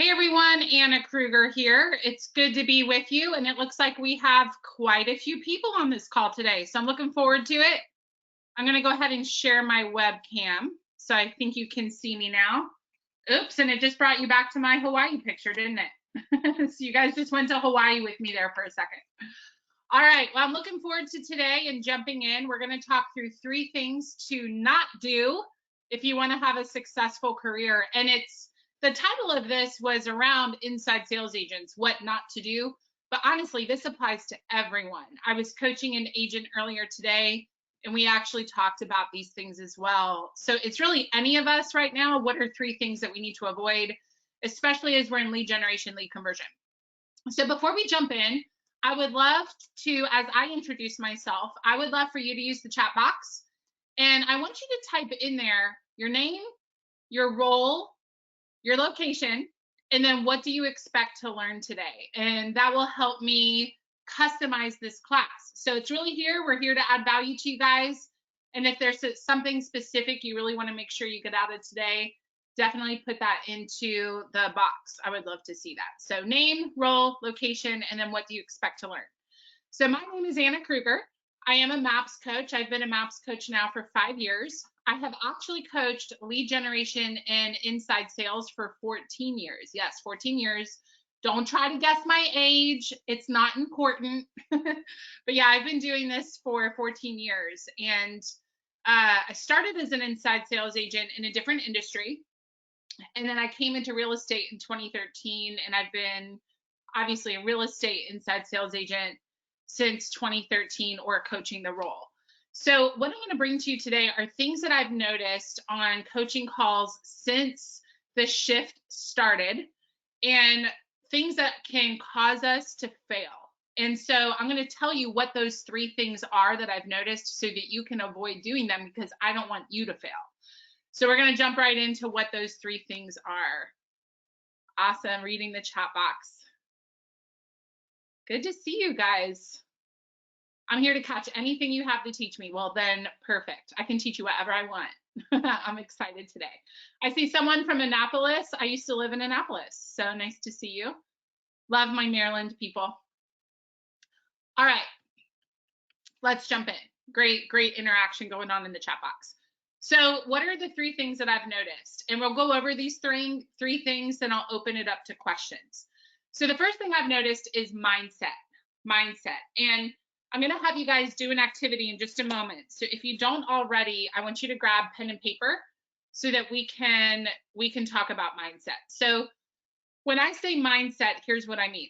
Hey everyone, Anna Krueger here. It's good to be with you, and it looks like we have quite a few people on this call today, so I'm looking forward to it. I'm going to go ahead and share my webcam, so I think you can see me now. Oops, and it just brought you back to my Hawaii picture, didn't it? So you guys just went to Hawaii with me there for a second. All right, well, I'm looking forward to today and jumping in. We're going to talk through 3 things to not do if you want to have a successful career, and the title of this was around inside sales agents, what not to do. But honestly, this applies to everyone. I was coaching an agent earlier today, and we actually talked about these things as well. So it's really any of us right now. What are 3 things that we need to avoid, especially as we're in lead generation, lead conversion? So before we jump in, I would love to, as I introduce myself, I would love for you to use the chat box. And I want you to type in there your name, your role, your location, and then what do you expect to learn today? And that will help me customize this class. So it's really we're here to add value to you guys. And if there's something specific you really want to make sure you get out of today, definitely put that into the box. I would love to see that. So name, role, location, and then what do you expect to learn? So my name is Anna Krueger. I am a MAPS coach. I've been a MAPS coach now for 5 years. I have actually coached lead generation and inside sales for 14 years. Yes, 14 years. Don't try to guess my age. It's not important. But yeah, I've been doing this for 14 years. And I started as an inside sales agent in a different industry. And then I came into real estate in 2013. And I've been obviously a real estate inside sales agent since 2013 or coaching the role. So what I'm going to bring to you today are things that I've noticed on coaching calls since the shift started and things that can cause us to fail. And so I'm going to tell you what those 3 things are that I've noticed so that you can avoid doing them, because I don't want you to fail. So we're going to jump right into what those 3 things are. Awesome. Reading the chat box. Good to see you guys. I'm here to catch anything you have to teach me. Well, then perfect. I can teach you whatever I want. I'm excited today. I see someone from Annapolis. I used to live in Annapolis. So nice to see you. Love my Maryland people. All right, let's jump in. Great interaction going on in the chat box. So what are the 3 things that I've noticed? And we'll go over these three things, then I'll open it up to questions. So the first thing I've noticed is mindset. And I'm going to have you guys do an activity in just a moment. So if you don't already, I want you to grab pen and paper so that we can talk about mindset. So when I say mindset, here's what I mean.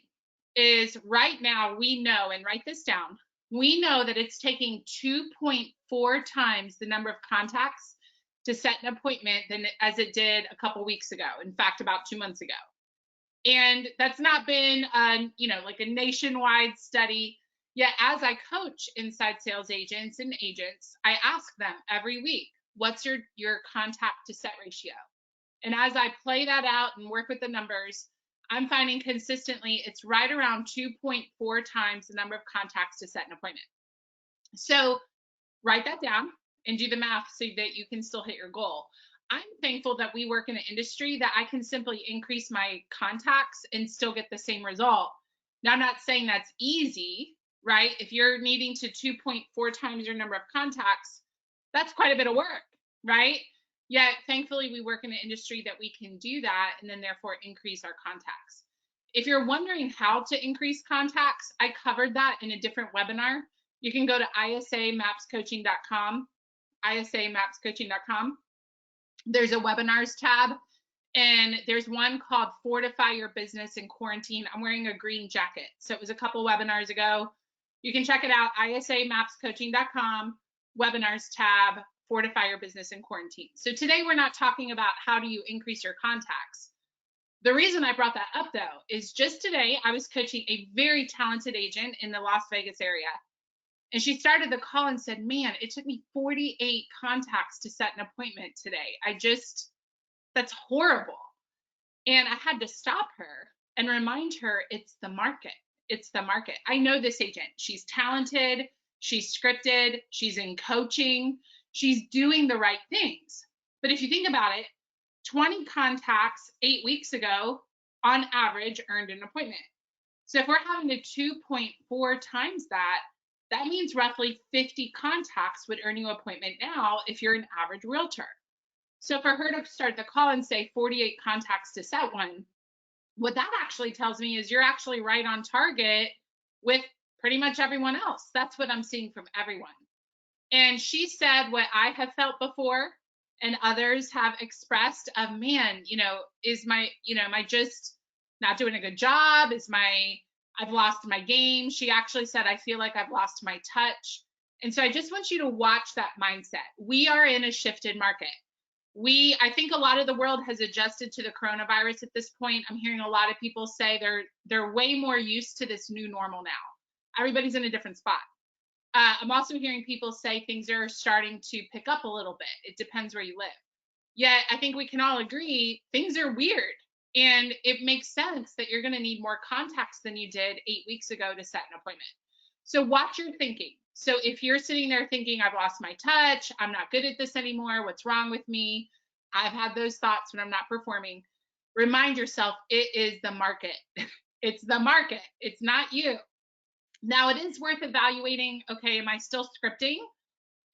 Is right now we know, and write this down, we know that it's taking 2.4 times the number of contacts to set an appointment than as it did a couple weeks ago. In fact, about 2 months ago. And that's not been, like a nationwide study. Yet as I coach inside sales agents and agents, I ask them every week, what's your contact to set ratio? And as I play that out and work with the numbers, I'm finding consistently it's right around 2.4 times the number of contacts to set an appointment. So write that down and do the math so that you can still hit your goal. I'm thankful that we work in an industry that I can simply increase my contacts and still get the same result. Now, I'm not saying that's easy, right? If you're needing to 2.4 times your number of contacts, that's quite a bit of work, right? Yet, thankfully, we work in an industry that we can do that and then therefore increase our contacts. If you're wondering how to increase contacts, I covered that in a different webinar. You can go to isamapscoaching.com, isamapscoaching.com. There's a webinars tab, and there's one called Fortify Your Business in Quarantine. I'm wearing a green jacket, so it was a couple webinars ago. You can check it out, isamapscoaching.com, webinars tab, Fortify Your Business in Quarantine. So today we're not talking about how do you increase your contacts. The reason I brought that up, though, is just today I was coaching a very talented agent in the Las Vegas area. And she started the call and said, man, it took me 48 contacts to set an appointment today. That's horrible. And I had to stop her and remind her it's the market. It's the market. I know this agent. She's talented. She's scripted. She's in coaching. She's doing the right things. But if you think about it, 20 contacts 8 weeks ago on average earned an appointment. So if we're having to 2.4 times that, that means roughly 50 contacts would earn you an appointment now if you're an average realtor. So for her to start the call and say 48 contacts to set one, what that actually tells me is you're actually right on target with pretty much everyone else. That's what I'm seeing from everyone. And she said what I have felt before and others have expressed of, man, is my, am I just not doing a good job? I've lost my game. She actually said, I feel like I've lost my touch. And so I just want you to watch that mindset. We are in a shifted market. I think a lot of the world has adjusted to the coronavirus at this point. I'm hearing a lot of people say they're way more used to this new normal now. Everybody's in a different spot. I'm also hearing people say things are starting to pick up a little bit. It depends where you live. Yet I think we can all agree things are weird, and it makes sense that you're going to need more contacts than you did 8 weeks ago to set an appointment. So watch your thinking. So if you're sitting there thinking, I've lost my touch, I'm not good at this anymore, what's wrong with me? I've had those thoughts when I'm not performing. Remind yourself, it is the market. It's the market. It's not you. Now, it is worth evaluating, okay, am I still scripting?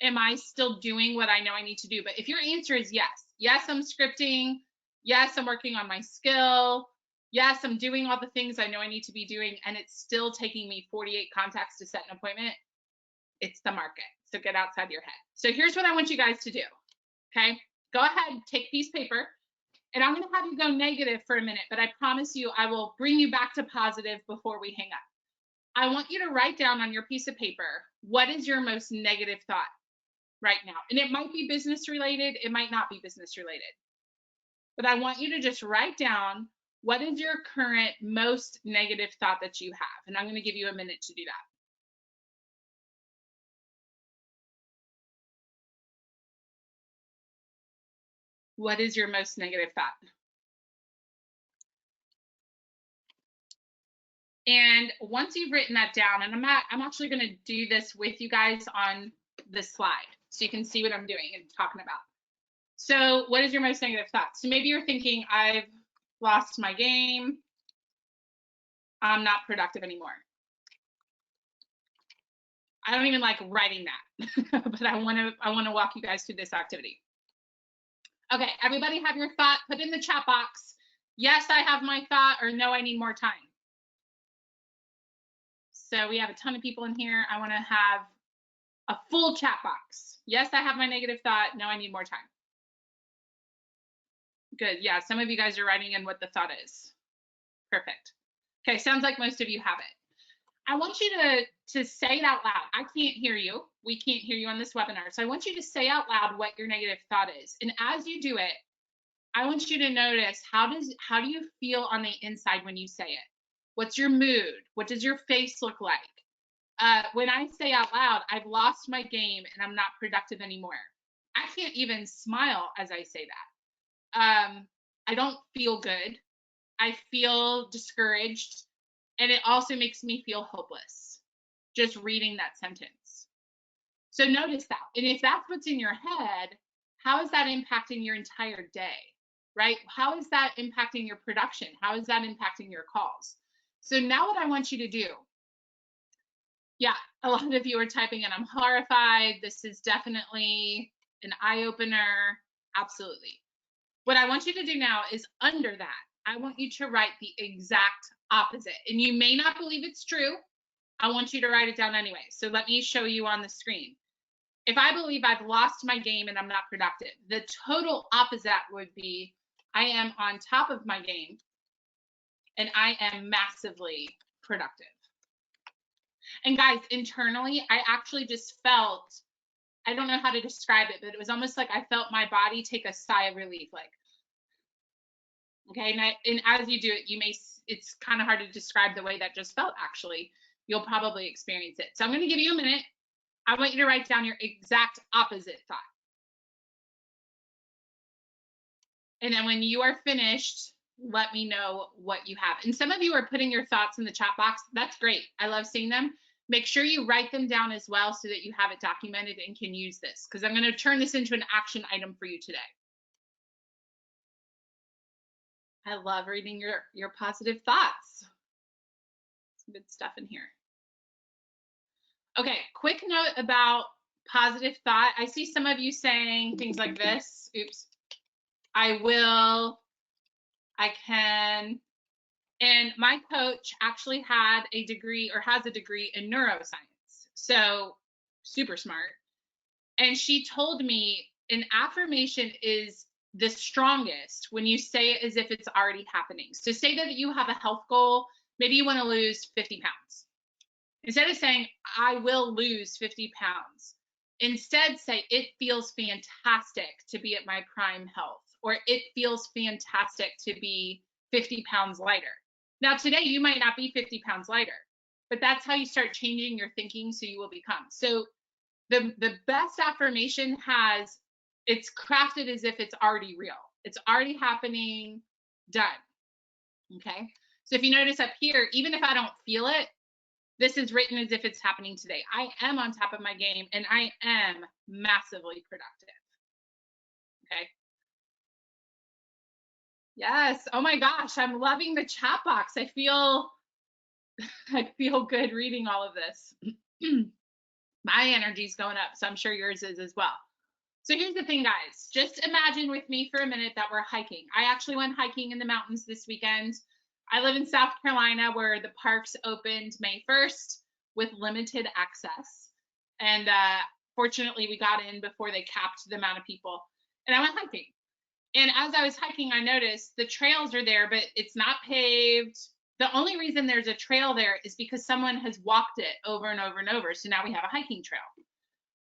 Am I still doing what I know I need to do? But if your answer is yes, I'm scripting. Yes, I'm working on my skill. Yes, I'm doing all the things I know I need to be doing, and it's still taking me 48 contacts to set an appointment, it's the market. So get outside your head. So here's what I want you guys to do, okay? Go ahead, take a piece of paper, and I'm going to have you go negative for a minute, but I promise you I will bring you back to positive before we hang up. I want you to write down on your piece of paper, what is your most negative thought right now? And it might be business related, it might not be business related. But I want you to just write down, what is your current most negative thought that you have? And I'm going to give you a minute to do that. What is your most negative thought? And once you've written that down, and I'm actually going to do this with you guys on this slide so you can see what I'm doing and talking about. So what is your most negative thought? So maybe you're thinking, I've lost my game. I'm not productive anymore. I don't even like writing that, but I want to walk you guys through this activity. Okay, everybody have your thought, put in the chat box. Yes, I have my thought, or no, I need more time. So we have a ton of people in here. I want to have a full chat box. Yes, I have my negative thought. No, I need more time. Good. Yeah, some of you guys are writing in what the thought is. Perfect. Okay, sounds like most of you have it. I want you to say it out loud. I can't hear you. We can't hear you on this webinar. So I want you to say out loud what your negative thought is. And as you do it, I want you to notice, how do you feel on the inside when you say it? What's your mood? What does your face look like? When I say out loud, I've lost my game and I'm not productive anymore, I can't even smile as I say that. I don't feel good. I feel discouraged. And it also makes me feel hopeless just reading that sentence. So notice that. And if that's what's in your head, how is that impacting your entire day, right? How is that impacting your production? How is that impacting your calls? So now what I want you to do, yeah, a lot of you are typing in, I'm horrified. This is definitely an eye-opener. Absolutely. What I want you to do now is, under that, I want you to write the exact opposite. And you may not believe it's true. I want you to write it down anyway. So let me show you on the screen. If I believe I've lost my game and I'm not productive, the total opposite would be, I am on top of my game and I am massively productive. And guys, internally, I actually just felt, I don't know how to describe it, but it was almost like I felt my body take a sigh of relief, like, okay. And as you do it, it's kind of hard to describe the way that just felt. Actually, you'll probably experience it. So I'm going to give you a minute. I want you to write down your exact opposite thought. And then when you are finished, let me know what you have. And some of you are putting your thoughts in the chat box. That's great. I love seeing them. Make sure you write them down as well so that you have it documented and can use this, because I'm going to turn this into an action item for you today. I love reading your positive thoughts. Some good stuff in here. Okay, quick note about positive thought. I see some of you saying things like this. Oops. I will, I can. And my coach actually had a degree or has a degree in neuroscience. So super smart. And she told me an affirmation is the strongest when you say it as if it's already happening. So say that you have a health goal, maybe you want to lose 50 pounds. Instead of saying, I will lose 50 pounds, instead say, it feels fantastic to be at my prime health, or it feels fantastic to be 50 pounds lighter. Now, today you might not be 50 pounds lighter, but that's how you start changing your thinking so you will become. So the best affirmation it's crafted as if it's already real. It's already happening, done. Okay. So if you notice up here, even if I don't feel it, this is written as if it's happening today. I am on top of my game and I am massively productive. Okay. Yes. Oh my gosh, I'm loving the chat box. I feel good reading all of this. My energy's going up, so I'm sure yours is as well. So here's the thing, guys. Just imagine with me for a minute that we're hiking. I actually went hiking in the mountains this weekend. I live in South Carolina where the parks opened May 1st with limited access. And fortunately, we got in before they capped the amount of people. And I went hiking. And as I was hiking, I noticed the trails are there, but it's not paved. The only reason there's a trail there is because someone has walked it over and over and over. So now we have a hiking trail.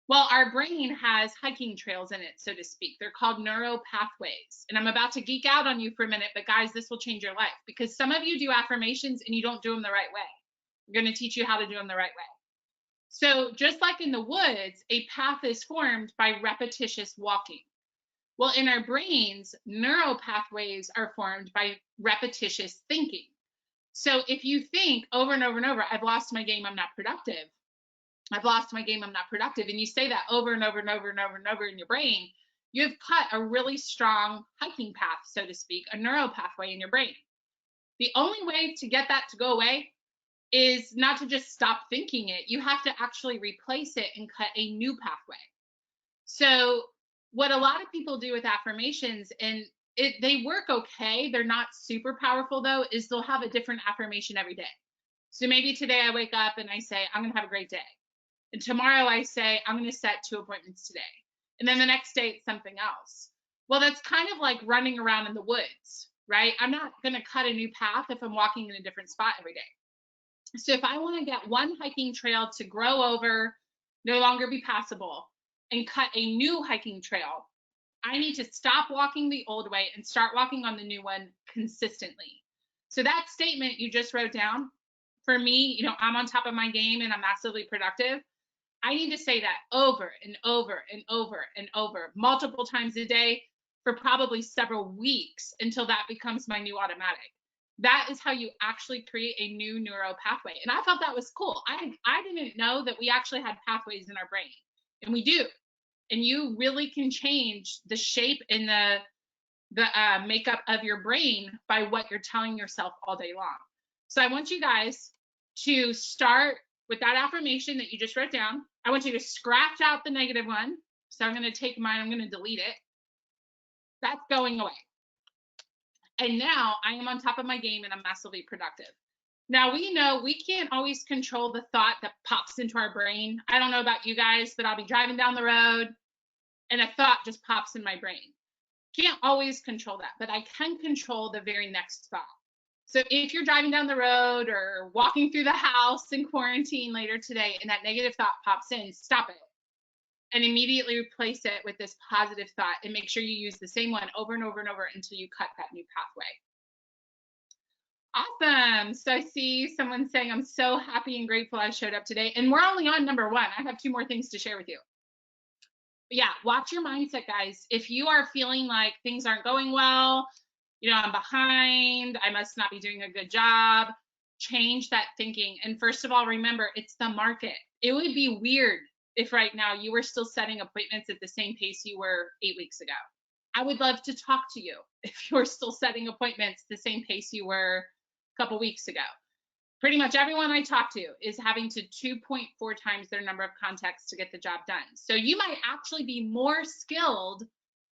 Well, our brain has hiking trails in it, so to speak. They're called neural pathways. And I'm about to geek out on you for a minute, but guys, this will change your life because some of you do affirmations and you don't do them the right way. I'm going to teach you how to do them the right way. So just like in the woods, a path is formed by repetitious walking. Well, in our brains, neural pathways are formed by repetitious thinking. So if you think over and over and over, I've lost my game, I'm not productive. I've lost my game, I'm not productive. And you say that over and over and over and over and over in your brain, you have cut a really strong hiking path, so to speak, a neural pathway in your brain. The only way to get that to go away is not to just stop thinking it. You have to actually replace it and cut a new pathway. So what a lot of people do with affirmations, and they work okay, they're not super powerful though, is they'll have a different affirmation every day. So maybe today I wake up and I say, I'm going to have a great day. And tomorrow I say, I'm going to set 2 appointments today. And then the next day it's something else. Well, that's kind of like running around in the woods, right? I'm not going to cut a new path if I'm walking in a different spot every day. So if I want to get one hiking trail to grow over, no longer be passable, and cut a new hiking trail, I need to stop walking the old way and start walking on the new one consistently. So that statement you just wrote down, for me, I'm on top of my game and I'm massively productive. I need to say that over and over and over and over, multiple times a day for probably several weeks until that becomes my new automatic. That is how you actually create a new neural pathway. And I thought that was cool. I didn't know that we actually had pathways in our brain, and we do. And you really can change the shape and the makeup of your brain by what you're telling yourself all day long. So I want you guys to start with that affirmation that you just wrote down. I want you to scratch out the negative one. So I'm going to take mine, I'm going to delete it. That's going away. And now I am on top of my game and I'm massively productive. Now we know we can't always control the thought that pops into our brain. I don't know about you guys, but I'll be driving down the road and a thought just pops in my brain. Can't always control that, but I can control the very next thought. So if you're driving down the road or walking through the house in quarantine later today and that negative thought pops in, stop it and immediately replace it with this positive thought and make sure you use the same one over and over and over until you cut that new pathway. Awesome. So I see someone saying, I'm so happy and grateful I showed up today. And we're only on number 1. I have 2 more things to share with you. But yeah, watch your mindset, guys. If you are feeling like things aren't going well, I'm behind, I must not be doing a good job, change that thinking. And first of all, remember, it's the market. It would be weird if right now you were still setting appointments at the same pace you were 8 weeks ago. I would love to talk to you if you're still setting appointments the same pace you were a couple weeks ago. Pretty much everyone I talk to is having to 2.4 times their number of contacts to get the job done. So you might actually be more skilled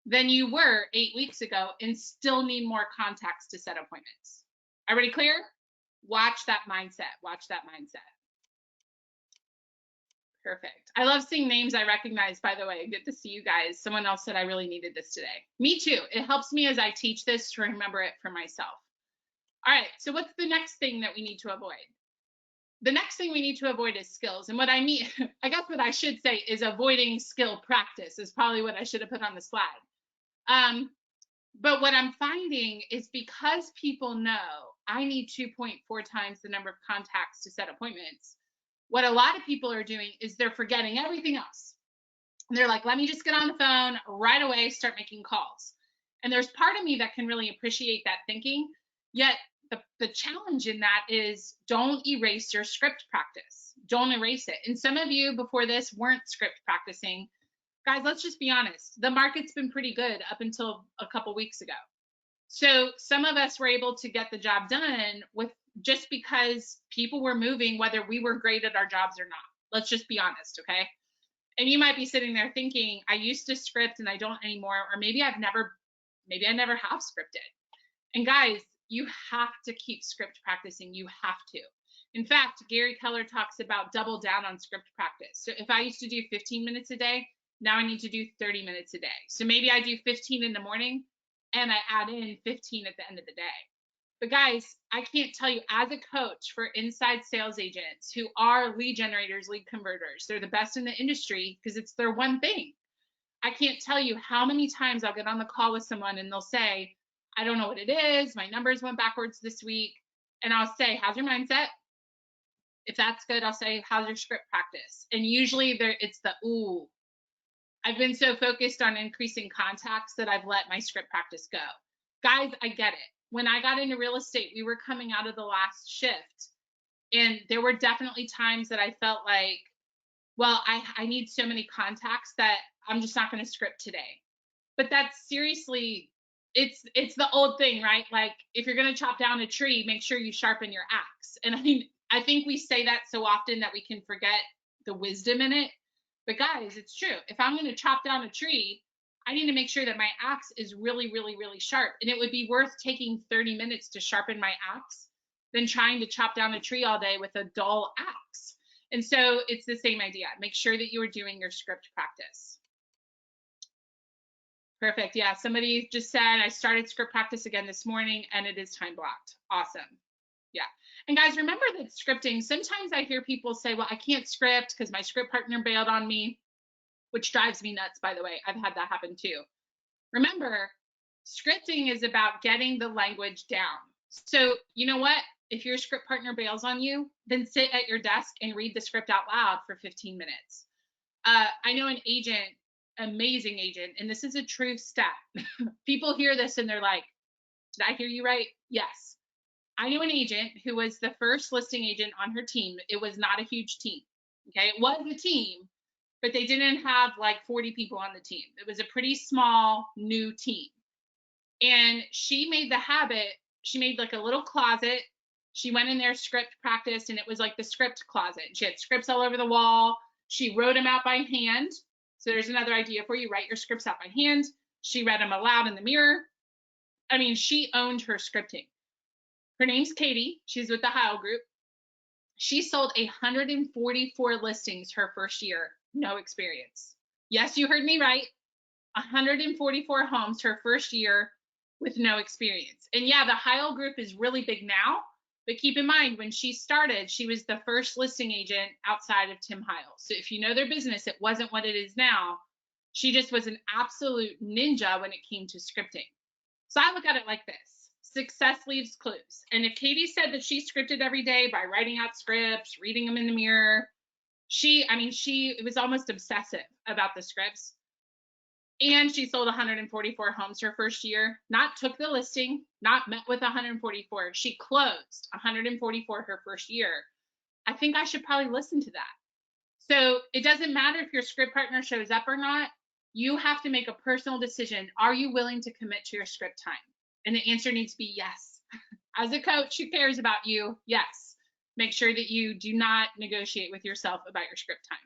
than you were 8 weeks ago and still need more contacts to set appointments. Everybody clear? Watch that mindset. Watch that mindset. Perfect. I love seeing names I recognize, by the way. Good to see you guys. Someone else said I really needed this today. Me too. It helps me as I teach this to remember it for myself. All right, so what's the next thing that we need to avoid? The next thing we need to avoid is skills. And what I mean, I guess what I should say is avoiding skill practice is probably what I should have put on the slide. But what I'm finding is because people know I need 2.4 times the number of contacts to set appointments, what a lot of people are doing is they're forgetting everything else. And they're like, let me just get on the phone right away, start making calls. And there's part of me that can really appreciate that thinking. Yet the challenge in that is don't erase your script practice. Don't erase it. And some of you before this weren't script practicing. Guys, let's just be honest. The market's been pretty good up until a couple weeks ago. So some of us were able to get the job done with just because people were moving, whether we were great at our jobs or not. Let's just be honest, okay? And you might be sitting there thinking, I used to script and I don't anymore, or maybe I never have scripted. And guys, you have to keep script practicing. You have to. In fact, Gary Keller talks about double down on script practice. So if I used to do 15 minutes a day, now I need to do 30 minutes a day. So maybe I do 15 in the morning and I add in 15 at the end of the day. But guys, I can't tell you, as a coach for inside sales agents who are lead generators, lead converters, they're the best in the industry because it's their one thing. I can't tell you how many times I'll get on the call with someone and they'll say, I don't know what it is. My numbers went backwards this week. And I'll say, how's your mindset? If that's good, I'll say, how's your script practice? And usually it's the, ooh, I've been so focused on increasing contacts that I've let my script practice go. Guys, I get it. When I got into real estate, we were coming out of the last shift. And there were definitely times that I felt like, well, I need so many contacts that I'm just not going to script today. But that's seriously, it's the old thing, right? Like if you're going to chop down a tree, make sure you sharpen your axe. And I mean, I think we say that so often that we can forget the wisdom in it. But guys, it's true. If I'm going to chop down a tree, I need to make sure that my axe is really, really, really sharp. And it would be worth taking 30 minutes to sharpen my axe than trying to chop down a tree all day with a dull axe. And so it's the same idea. Make sure that you are doing your script practice. Perfect. Yeah, somebody just said, I started script practice again this morning and it is time blocked. Awesome. Yeah. And guys, remember that scripting, sometimes I hear people say, well, I can't script because my script partner bailed on me, which drives me nuts, by the way. I've had that happen too. Remember, scripting is about getting the language down. So you know what? If your script partner bails on you, then sit at your desk and read the script out loud for 15 minutes. I know an agent, amazing agent, and this is a true stat. People hear this and they're like, did I hear you right? Yes. I knew an agent who was the first listing agent on her team. It was not a huge team. Okay. It was a team, but they didn't have like 40 people on the team. It was a pretty small new team. And she made the habit, she made like a little closet. She went in there, script practiced, and it was like the script closet. She had scripts all over the wall. She wrote them out by hand. So there's another idea for you. Write your scripts out by hand. She read them aloud in the mirror. I mean, she owned her scripting. Her name's Katie. She's with the Heil Group. She sold 144 listings her first year, no experience. Yes, you heard me right. 144 homes her first year with no experience. And yeah, the Heil Group is really big now, but keep in mind, when she started, she was the first listing agent outside of Tim Heil. So if you know their business, it wasn't what it is now. She just was an absolute ninja when it came to scripting. So I look at it like this. Success leaves clues. And if Katie said that she scripted every day by writing out scripts, reading them in the mirror, it was almost obsessive about the scripts. And she sold 144 homes her first year, not took the listing, not met with 144. She closed 144 her first year. I think I should probably listen to that. So it doesn't matter if your script partner shows up or not. You have to make a personal decision. Are you willing to commit to your script time? And the answer needs to be yes. As a coach who cares about you, yes. Make sure that you do not negotiate with yourself about your script time.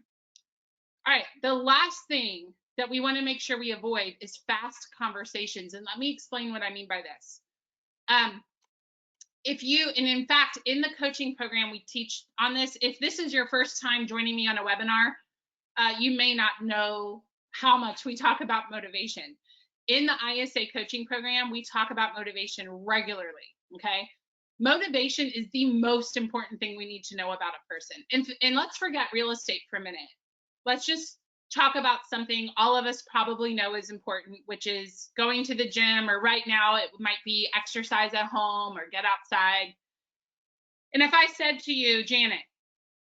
All right, the last thing that we want to make sure we avoid is fast conversations. And let me explain what I mean by this. And in fact, in the coaching program, we teach on this. If this is your first time joining me on a webinar, you may not know how much we talk about motivation. In the ISA coaching program, we talk about motivation regularly, okay? Motivation is the most important thing we need to know about a person. And let's forget real estate for a minute. Let's just talk about something all of us probably know is important, which is going to the gym, or right now it might be exercise at home or get outside. And if I said to you, Janet,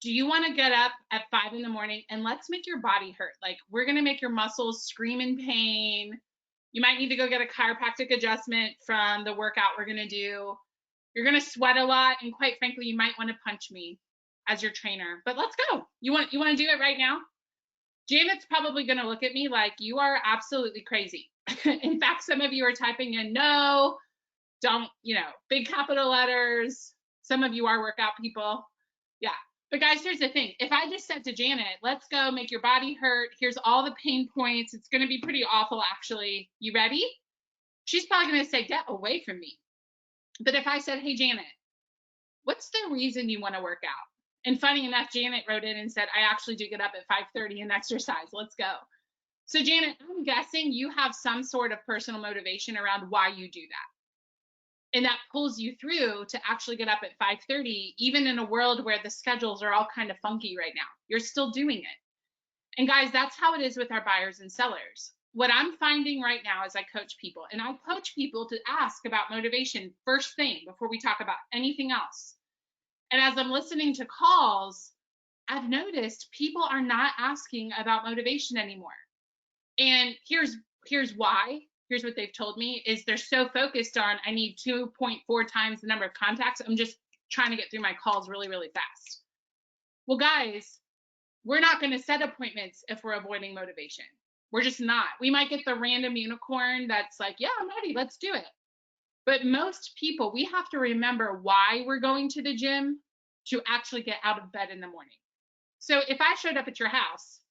do you want to get up at 5 in the morning and let's make your body hurt? Like, we're going to make your muscles scream in pain. You might need to go get a chiropractic adjustment from the workout we're going to do. You're going to sweat a lot. And quite frankly, you might want to punch me as your trainer, but let's go. You want to do it right now? Janet's probably going to look at me like, you are absolutely crazy. In fact, some of you are typing in, no, don't, big capital letters. Some of you are workout people. Yeah. But guys, here's the thing. If I just said to Janet, let's go make your body hurt. Here's all the pain points. It's going to be pretty awful, actually. You ready? She's probably going to say, get away from me. But if I said, hey, Janet, what's the reason you want to work out? And funny enough, Janet wrote in and said, I actually do get up at 5:30 and exercise. Let's go. So Janet, I'm guessing you have some sort of personal motivation around why you do that. And that pulls you through to actually get up at 5:30, even in a world where the schedules are all kind of funky right now. You're still doing it. And guys, that's how it is with our buyers and sellers. What I'm finding right now as I coach people, and I coach people to ask about motivation first thing before we talk about anything else. And as I'm listening to calls, I've noticed people are not asking about motivation anymore. And here's why. Here's what they've told me is they're so focused on, I need 2.4 times the number of contacts. I'm just trying to get through my calls really, really fast. Well, guys, we're not going to set appointments if we're avoiding motivation. We're just not. We might get the random unicorn that's like, yeah, I'm ready. Let's do it. But most people, we have to remember why we're going to the gym to actually get out of bed in the morning. So if I showed up at your house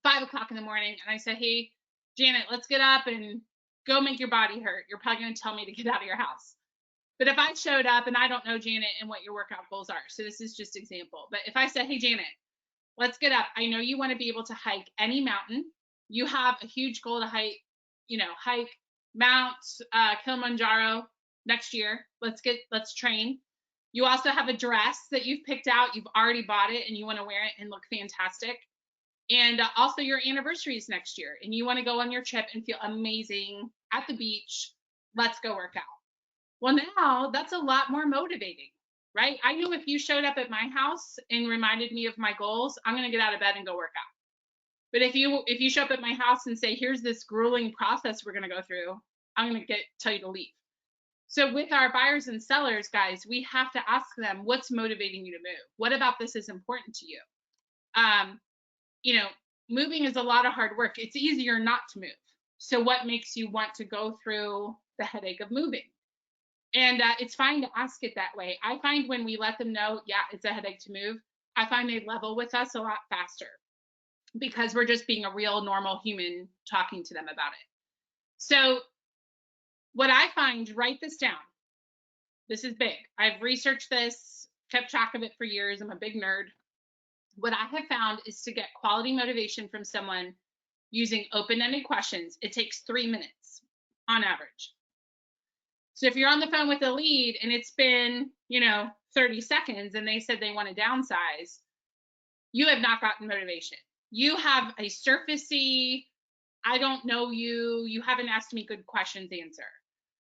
5 o'clock in the morning and I said, hey, Janet, let's get up and go make your body hurt, you're probably going to tell me to get out of your house. But if I showed up and I don't know, Janet, and what your workout goals are, so this is just example. But if I said, hey, Janet, let's get up. I know you want to be able to hike any mountain. You have a huge goal to hike Mount Kilimanjaro next year. Let's train. You also have a dress that you've picked out. You've already bought it and you want to wear it and look fantastic. And also your anniversary is next year and you want to go on your trip and feel amazing at the beach. Let's go work out. Well, now that's a lot more motivating, right? I know if you showed up at my house and reminded me of my goals, I'm going to get out of bed and go work out. But if you show up at my house and say, here's this grueling process we're going to go through, I'm going to tell you to leave. So with our buyers and sellers, guys, we have to ask them, what's motivating you to move? What about this is important to you? Moving is a lot of hard work. It's easier not to move. So what makes you want to go through the headache of moving? And it's fine to ask it that way. I find when we let them know, yeah, it's a headache to move, I find they level with us a lot faster because we're just being a real normal human talking to them about it. So what I find, write this down. This is big. I've researched this, kept track of it for years. I'm a big nerd. What I have found is to get quality motivation from someone using open-ended questions, it takes 3 minutes on average. So if you're on the phone with a lead and it's been, 30 seconds and they said they want to downsize, you have not gotten motivation. You have a surfacey, I don't know you, you haven't asked me good questions answer.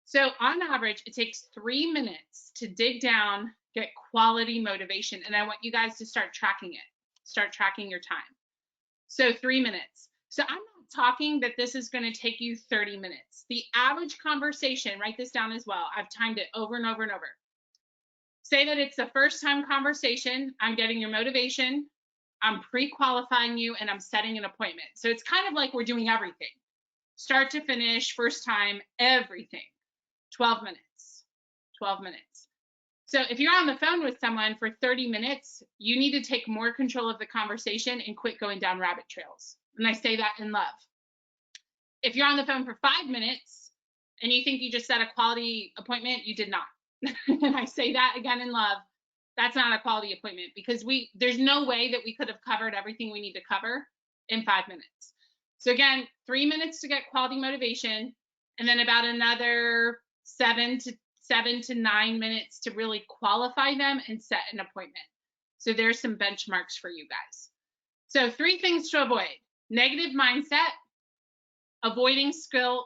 So on average, it takes 3 minutes to dig down, get quality motivation. And I want you guys to start tracking it. Start tracking your time. So 3 minutes. So I'm not talking that this is going to take you 30 minutes. The average conversation, write this down as well. I've timed it over and over and over. Say that it's the first time conversation. I'm getting your motivation. I'm pre-qualifying you, and I'm setting an appointment. So it's kind of like we're doing everything. Start to finish, first time, everything. 12 minutes, 12 minutes. So if you're on the phone with someone for 30 minutes, you need to take more control of the conversation and quit going down rabbit trails. And I say that in love. If you're on the phone for 5 minutes and you think you just set a quality appointment, you did not. And I say that again in love. That's not a quality appointment, because there's no way that we could have covered everything we need to cover in 5 minutes. So again, 3 minutes to get quality motivation, and then about another 7 to 9 minutes to really qualify them and set an appointment. So there's some benchmarks for you guys. So 3 things to avoid: negative mindset, avoiding skill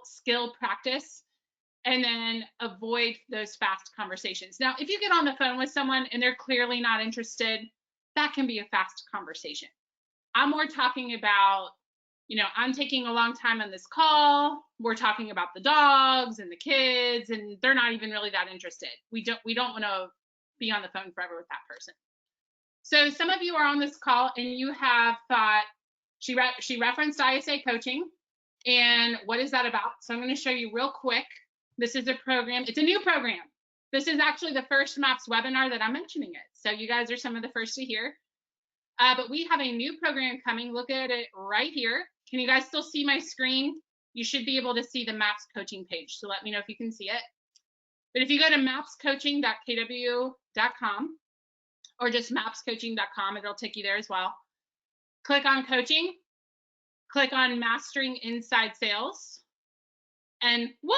practice, and then avoid those fast conversations. Now, if you get on the phone with someone and they're clearly not interested, that can be a fast conversation. I'm more talking about, I'm taking a long time on this call. We're talking about the dogs and the kids, and they're not even really that interested. We don't want to be on the phone forever with that person. So some of you are on this call and you have thought, she referenced ISA coaching, and what is that about? So I'm going to show you real quick. This is a program. It's a new program. This is actually the first MAPS webinar that I'm mentioning it. So you guys are some of the first to hear. But we have a new program coming. Look at it right here. Can you guys still see my screen? You should be able to see the MAPS coaching page. So let me know if you can see it. But if you go to mapscoaching.kw.com or just mapscoaching.com, it'll take you there as well. Click on coaching. Click on Mastering Inside Sales. And whoa,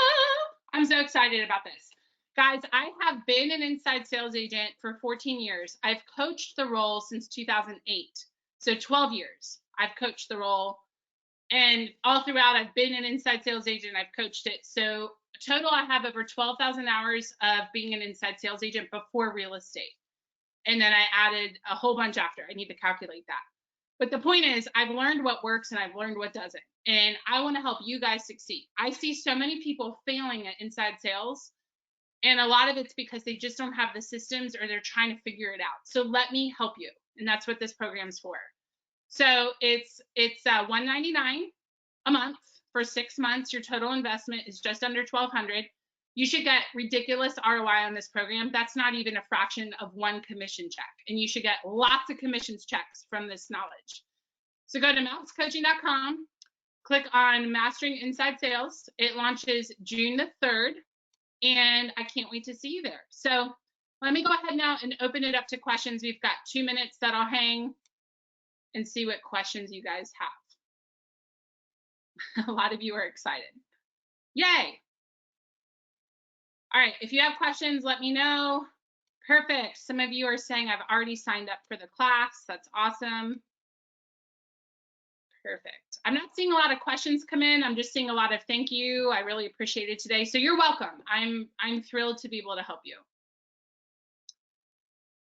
I'm so excited about this. Guys, I have been an inside sales agent for 14 years. I've coached the role since 2008. So 12 years I've coached the role. And all throughout, I've been an inside sales agent. I've coached it. So total, I have over 12,000 hours of being an inside sales agent before real estate. And then I added a whole bunch after. I need to calculate that. But the point is, I've learned what works and I've learned what doesn't. And I want to help you guys succeed. I see so many people failing at inside sales. And a lot of it's because they just don't have the systems, or they're trying to figure it out. So let me help you. And that's what this program's for. So it's $199 a month for 6 months. Your total investment is just under $1,200. You should get ridiculous ROI on this program. That's not even a fraction of one commission check. And you should get lots of commissions checks from this knowledge. So go to mapscoaching.com, click on Mastering Inside Sales. It launches June the 3rd, and I can't wait to see you there. So let me go ahead now and open it up to questions. We've got 2 minutes that I'll hang and see what questions you guys have. A lot of you are excited. Yay. All right, if you have questions, let me know. Perfect. Some of you are saying I've already signed up for the class. That's awesome. Perfect. I'm not seeing a lot of questions come in. I'm just seeing a lot of thank you. I really appreciate it today. So you're welcome. I'm thrilled to be able to help you.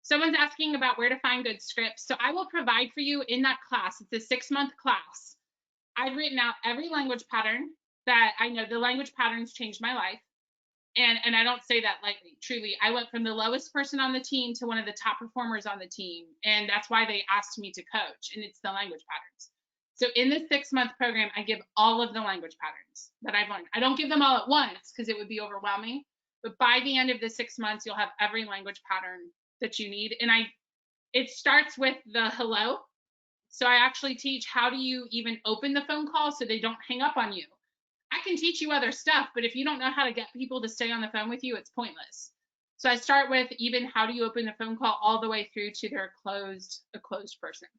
Someone's asking about where to find good scripts. So I will provide for you in that class. It's a 6-month class. I've written out every language pattern that I know. The language patterns changed my life. And I don't say that lightly. Truly, I went from the lowest person on the team to one of the top performers on the team. And that's why they asked me to coach. And it's the language patterns. So in this 6-month program, I give all of the language patterns that I've learned. I don't give them all at once because it would be overwhelming. But by the end of the 6 months, you'll have every language pattern that you need. And it starts with the hello. So I actually teach, how do you even open the phone call so they don't hang up on you? I can teach you other stuff, but if you don't know how to get people to stay on the phone with you, it's pointless. So I start with even how do you open the phone call all the way through to a closed person.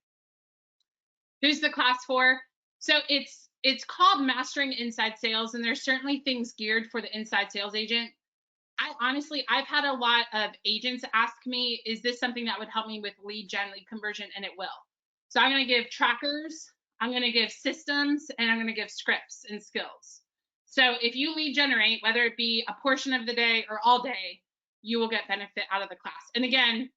Who's the class for? So it's called Mastering Inside Sales, and there's certainly things geared for the inside sales agent. I've had a lot of agents ask me, is this something that would help me with lead conversion? And it will. So I'm going to give trackers, I'm going to give systems, and I'm going to give scripts and skills. So if you lead generate, whether it be a portion of the day or all day, you will get benefit out of the class. And again,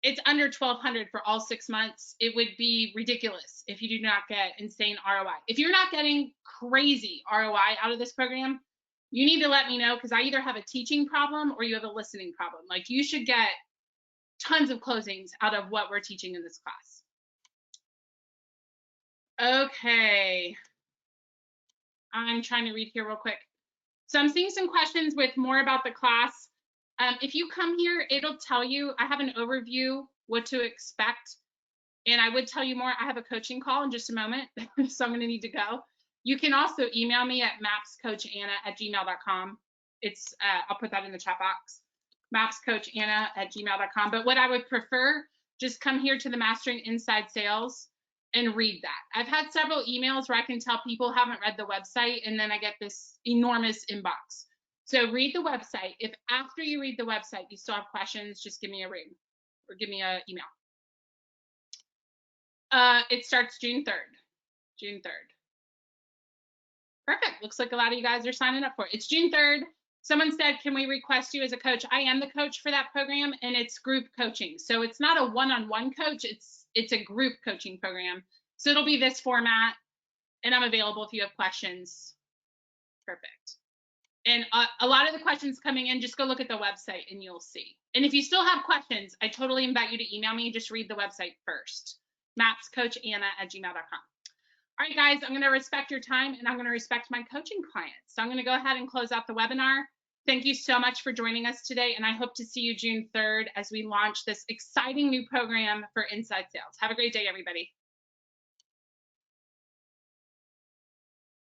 it's under $1,200 for all 6 months. It would be ridiculous if you do not get insane ROI. If you're not getting crazy ROI out of this program, you need to let me know, because I either have a teaching problem or you have a listening problem. Like, you should get tons of closings out of what we're teaching in this class. Okay. I'm trying to read here real quick. So I'm seeing some questions with more about the class. If you come here, it'll tell you, I have an overview, what to expect. And I would tell you more. I have a coaching call in just a moment, so I'm going to need to go. You can also email me at mapscoachanna@gmail.com. I'll put that in the chat box, mapscoachanna@gmail.com. But what I would prefer, just come here to the Mastering Inside Sales and read that. I've had several emails where I can tell people haven't read the website, and then I get this enormous inbox. So read the website. If after you read the website you still have questions, just give me a ring or give me an email. It starts June 3rd. June 3rd. Perfect. Looks like a lot of you guys are signing up for it. It's June 3rd. Someone said, can we request you as a coach? I am the coach for that program, and it's group coaching. So it's not a one-on-one coach. It's a group coaching program. So it'll be this format, and I'm available if you have questions. Perfect. And a lot of the questions coming in, just go look at the website and you'll see. And if you still have questions, I totally invite you to email me. Just read the website first. mapscoachanna@gmail.com. All right, guys, I'm going to respect your time and I'm going to respect my coaching clients. So I'm going to go ahead and close out the webinar. Thank you so much for joining us today. And I hope to see you June 3rd as we launch this exciting new program for inside sales. Have a great day, everybody.